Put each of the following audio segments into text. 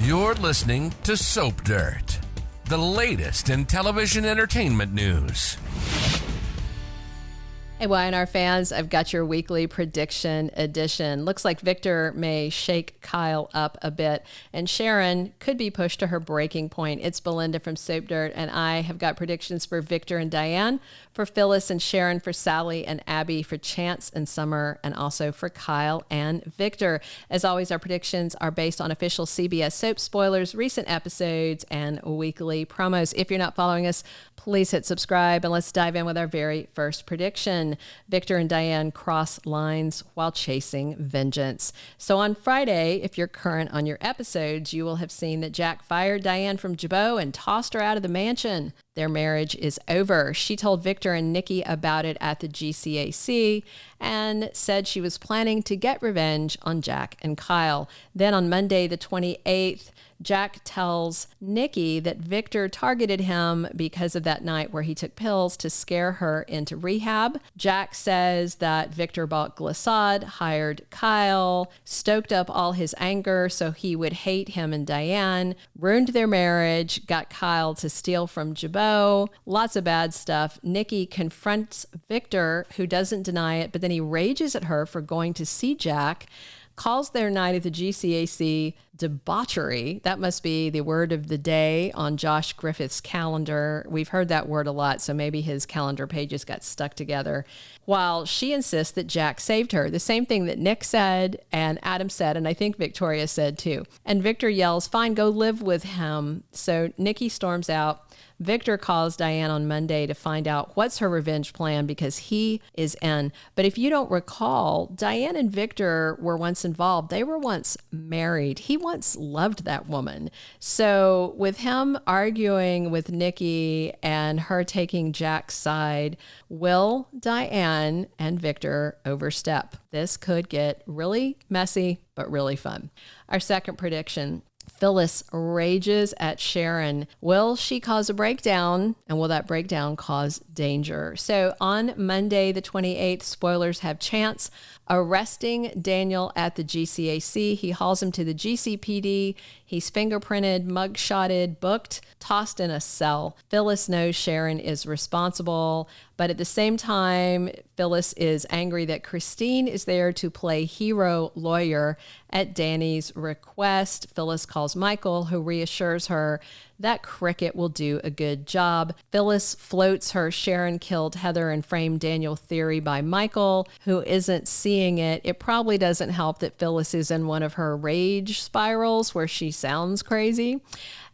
You're listening to Soap Dirt, the latest in television entertainment news. Hey, Y&R fans, I've got your weekly prediction edition. Looks like Victor may shake Kyle up a bit, and Sharon could be pushed to her breaking point. It's Belinda from Soap Dirt, and I have got predictions for Victor and Diane, for Phyllis and Sharon, for Sally and Abby, for Chance and Summer, and also for Kyle and Victor. As always, our predictions are based on official CBS soap spoilers, recent episodes, and weekly promos. If you're not following us, please hit subscribe, and let's dive in with our very first prediction. Victor and Diane cross lines while chasing vengeance. So on Friday, if you're current on your episodes, you will have seen that Jack fired Diane from Jabot and tossed her out of the mansion. Their marriage is over. She told Victor and Nikki about it at the GCAC and said she was planning to get revenge on Jack and Kyle. Then on Monday, the 28th, Jack tells Nikki that Victor targeted him because of that night where he took pills to scare her into rehab. Jack says that Victor bought Glissade, hired Kyle, stoked up all his anger so he would hate him and Diane, ruined their marriage, got Kyle to steal from Jabot, lots of bad stuff. Nikki confronts Victor, who doesn't deny it, but then he rages at her for going to see Jack, calls their night at the GCAC debauchery. That must be the word of the day on Josh Griffith's calendar. We've heard that word a lot, so maybe his calendar pages got stuck together. While she insists that Jack saved her, the same thing that Nick said and Adam said, and I think Victoria said too. And Victor yells, "Fine, go live with him." So Nikki storms out. Victor calls Diane on Monday to find out what's her revenge plan because he is in. But if you don't recall, Diane and Victor were once involved. They were once married. He once loved that woman. So with him arguing with Nikki and her taking Jack's side, will Diane and Victor overstep? This could get really messy, but really fun. Our second prediction: Phyllis rages at Sharon. Will she cause a breakdown? And will that breakdown cause danger? So on Monday, the 28th, spoilers have Chance arresting Daniel at the GCAC. He hauls him to the GCPD. He's fingerprinted, mugshotted, booked, tossed in a cell. Phyllis knows Sharon is responsible, but at the same time, Phyllis is angry that Christine is there to play hero lawyer at Danny's request. Phyllis calls Michael, who reassures her that Cricket will do a good job. Phyllis floats her Sharon killed Heather and framed Daniel theory by Michael, who isn't seeing it. It probably doesn't help that Phyllis is in one of her rage spirals where she sounds crazy.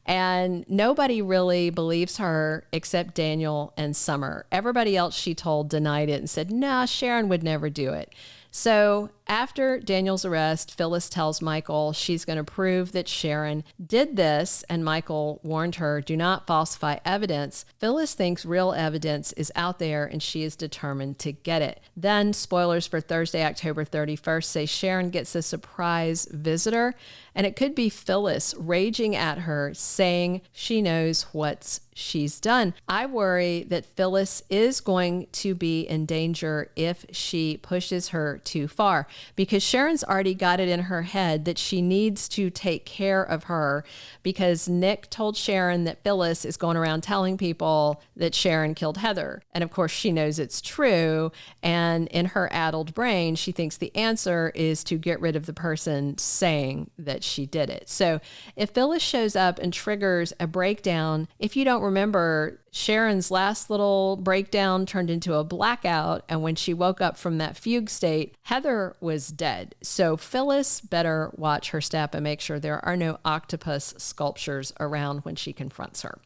And nobody really believes her except Daniel and Summer. Everybody else she told denied it and said, nah, Sharon would never do it. So after Daniel's arrest, Phyllis tells Michael she's going to prove that Sharon did this, and Michael warned her, do not falsify evidence. Phyllis thinks real evidence is out there, and she is determined to get it. Then, spoilers for Thursday, October 31st, say Sharon gets a surprise visitor, and it could be Phyllis raging at her, saying she knows what she's done. I worry that Phyllis is going to be in danger if she pushes her too far, because Sharon's already got it in her head that she needs to take care of her, because Nick told Sharon that Phyllis is going around telling people that Sharon killed Heather. And of course she knows it's true. And in her addled brain, she thinks the answer is to get rid of the person saying that she did it. So if Phyllis shows up and triggers a breakdown, if you don't remember, Sharon's last little breakdown turned into a blackout, and when she woke up from that fugue state, Heather was dead. So Phyllis better watch her step and make sure there are no octopus sculptures around when she confronts her.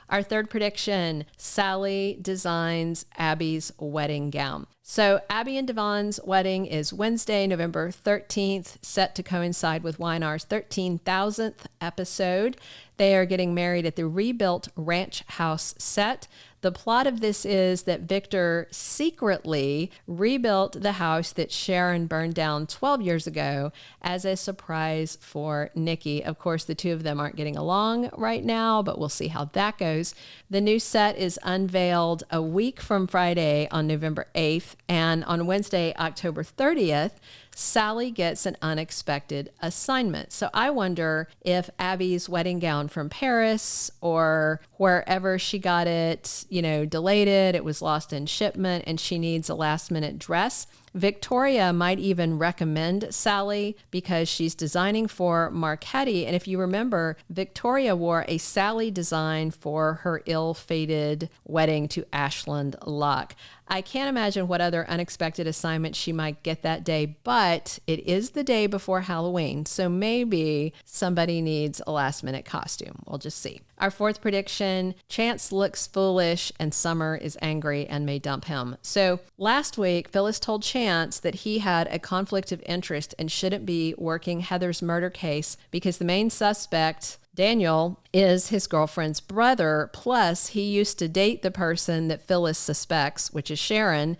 Our third prediction: Sally designs Abby's wedding gown. So Abby and Devon's wedding is Wednesday, November 13th, set to coincide with Y&R's 13,000th episode. They are getting married at the rebuilt ranch house set. The plot of this is that Victor secretly rebuilt the house that Sharon burned down 12 years ago as a surprise for Nikki. Of course, the two of them aren't getting along right now, but we'll see how that goes. The new set is unveiled a week from Friday on November 8th, and on Wednesday, October 30th, Sally gets an unexpected assignment. So I wonder if Abby's wedding gown from Paris or wherever she got it, delayed it was lost in shipment and she needs a last minute dress. Victoria might even recommend Sally because she's designing for Marchetti. And if you remember, Victoria wore a Sally design for her ill-fated wedding to Ashland Locke. I can't imagine what other unexpected assignment she might get that day, but it is the day before Halloween, so maybe somebody needs a last-minute costume. We'll just see. Our fourth prediction, Chance looks foolish and Summer is angry and may dump him. So last week, Phyllis told Chance that he had a conflict of interest and shouldn't be working Heather's murder case because the main suspect, Daniel, is his girlfriend's brother, plus he used to date the person that Phyllis suspects, which is Sharon,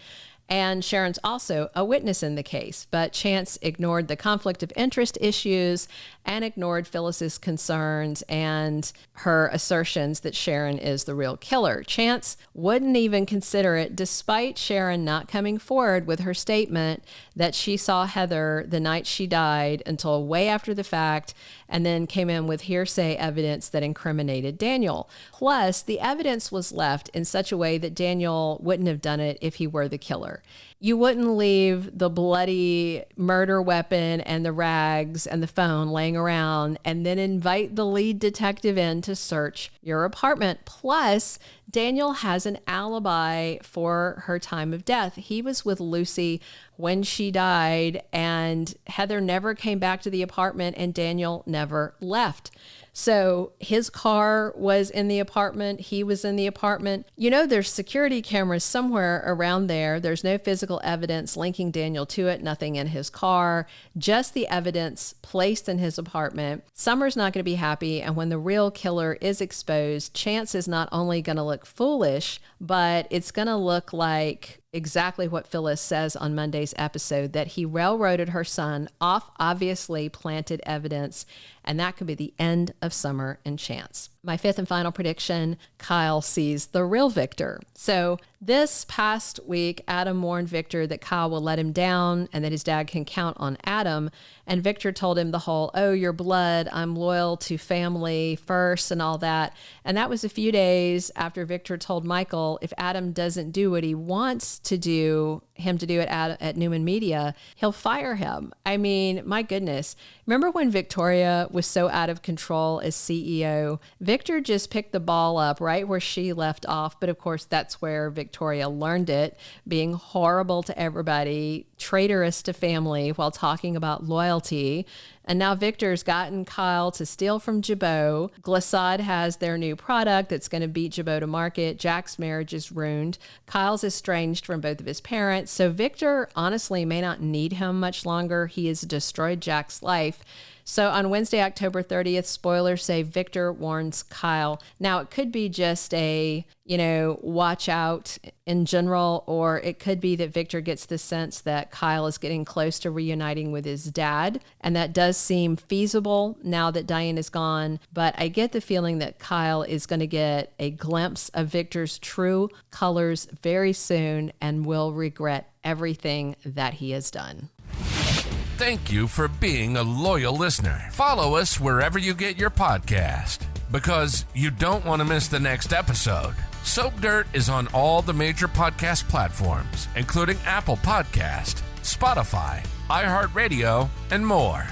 and Sharon's also a witness in the case. But Chance ignored the conflict of interest issues and ignored Phyllis's concerns and her assertions that Sharon is the real killer. Chance wouldn't even consider it, despite Sharon not coming forward with her statement that she saw Heather the night she died until way after the fact, and then came in with hearsay evidence that incriminated Daniel. Plus, the evidence was left in such a way that Daniel wouldn't have done it if he were the killer. You wouldn't leave the bloody murder weapon and the rags and the phone laying around and then invite the lead detective in to search your apartment. Plus, Daniel has an alibi for her time of death. He was with Lucy when she died, and Heather never came back to the apartment and Daniel never left. So his car was in the apartment. He was in the apartment. There's security cameras somewhere around there. There's no physical evidence linking Daniel to it, nothing in his car, just the evidence placed in his apartment. Summer's not going to be happy. And when the real killer is exposed, Chance is not only going to look foolish, but it's going to look like exactly what Phyllis says on Monday's episode, that he railroaded her son off obviously planted evidence, and that could be the end of Summer and Chance. My fifth and final prediction, Kyle sees the real Victor. So this past week, Adam warned Victor that Kyle will let him down and that his dad can count on Adam. And Victor told him the whole, oh, your blood, I'm loyal to family first and all that. And that was a few days after Victor told Michael, if Adam doesn't do what he wants to do, him to do it at Newman Media, he'll fire him. I mean, my goodness. Remember when Victoria was so out of control as CEO? Victor just picked the ball up right where she left off. But of course, that's where Victoria learned it, being horrible to everybody, traitorous to family while talking about loyalty. And now Victor's gotten Kyle to steal from Jabot. Glissade has their new product that's going to beat Jabot to market. Jack's marriage is ruined. Kyle's estranged from both of his parents. So Victor honestly may not need him much longer. He has destroyed Jack's life. So on Wednesday, October 30th, spoilers say Victor warns Kyle. Now, it could be just a, watch out in general, or it could be that Victor gets the sense that Kyle is getting close to reuniting with his dad. And that does seem feasible now that Diane is gone. But I get the feeling that Kyle is going to get a glimpse of Victor's true colors very soon and will regret everything that he has done. Thank you for being a loyal listener. Follow us wherever you get your podcast, because you don't want to miss the next episode. Soap Dirt is on all the major podcast platforms, including Apple Podcast, Spotify, iHeartRadio, and more.